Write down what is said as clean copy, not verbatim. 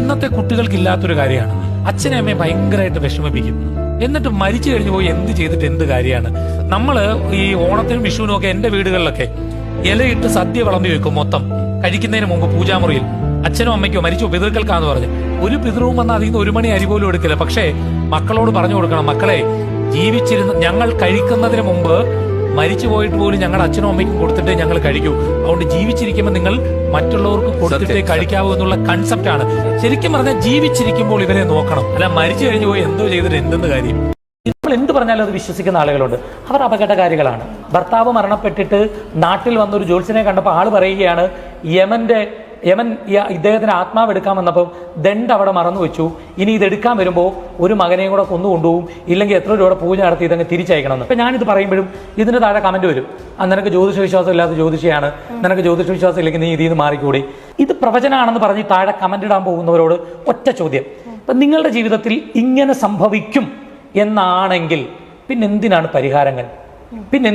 ഇന്നത്തെ കുട്ടികൾക്ക് ഇല്ലാത്തൊരു കാര്യമാണ്. അച്ഛനെ അമ്മയെ ഭയങ്കരമായിട്ട് വിഷമിപ്പിക്കും. എന്നിട്ട് മരിച്ചു കഴിഞ്ഞു പോയി എന്ത് ചെയ്തിട്ട് എന്ത് കാര്യമാണ്? നമ്മള് ഈ ഓണത്തിനും വിഷുവിനും ഒക്കെ എന്റെ വീടുകളിലൊക്കെ ഇലയിട്ട് സദ്യ വിളമ്പി വെക്കും. മൊത്തം കഴിക്കുന്നതിന് മുമ്പ് പൂജാമുറിയിൽ അച്ഛനും അമ്മയ്ക്കോ മരിച്ചു പിതൃക്കൾക്കാന്ന് പറഞ്ഞ് ഒരു പിതൃവും വന്നാൽ അതിൽ നിന്ന് 1 മണി അരി പോലും എടുക്കില്ല. പക്ഷേ മക്കളോട് പറഞ്ഞു കൊടുക്കണം, മക്കളെ ജീവിച്ചിരുന്ന ഞങ്ങൾ കഴിക്കുന്നതിന് മുമ്പ് മരിച്ചു പോയിട്ട് പോലും ഞങ്ങളുടെ അച്ഛനും അമ്മയ്ക്കും കൊടുത്തിട്ടേ ഞങ്ങൾ കഴിക്കൂ. അതുകൊണ്ട് ജീവിച്ചിരിക്കുമ്പോൾ നിങ്ങൾ മറ്റുള്ളവർക്ക് കൊടുത്തിട്ടേ കഴിക്കാവൂ എന്നുള്ള കൺസെപ്റ്റാണ്. ശരിക്കും പറഞ്ഞാൽ ജീവിച്ചിരിക്കുമ്പോൾ ഇവരെ നോക്കണം, അല്ല മരിച്ചു കഴിഞ്ഞു പോയി എന്തോ ചെയ്തിട്ട് എന്തെന്ന് കാര്യം. നമ്മൾ എന്ത് പറഞ്ഞാലും അത് വിശ്വസിക്കുന്ന ആളുകളുണ്ട്. അവർ അപകടകാരികളാണ്. ഭർത്താവ് മരണപ്പെട്ടിട്ട് നാട്ടിൽ വന്നൊരു ജോത്സ്യനെ കണ്ടപ്പോൾ ആള് പറയുകയാണ്, യമൻ ഇദ്ദേഹത്തിന് ആത്മാവ് എടുക്കാൻ വന്നപ്പോൾ ദണ്ട് അവിടെ മറന്നു വെച്ചു, ഇനി ഇതെടുക്കാൻ വരുമ്പോൾ ഒരു മകനെയും കൂടെ കൊണ്ടുപോകും, ഇല്ലെങ്കിൽ എത്ര രൂപയുടെ പൂജ നടത്തി ഇതങ്ങ് തിരിച്ചയക്കണമെന്ന്. അപ്പം ഞാനിത് പറയുമ്പോഴും ഇതിന് താഴെ കമന്റ് വരും, നിനക്ക് ജ്യോതിഷ വിശ്വാസം ഇല്ലാത്ത ജ്യോതിഷിയാണ്, നിനക്ക് ജ്യോതിഷ വിശ്വാസം ഇല്ലെങ്കിൽ നീ ഇതിൽ നിന്ന് മാറിക്കൂടി. ഇത് പ്രവചനമാണെന്ന് പറഞ്ഞ് താഴെ കമന്റ് ഇടാൻ പോകുന്നവരോട് ഒറ്റ ചോദ്യം, ഇപ്പം നിങ്ങളുടെ ജീവിതത്തിൽ ഇങ്ങനെ സംഭവിക്കും എന്നാണെങ്കിൽ പിന്നെന്തിനാണ് പരിഹാരങ്ങൾ? പിന്നെ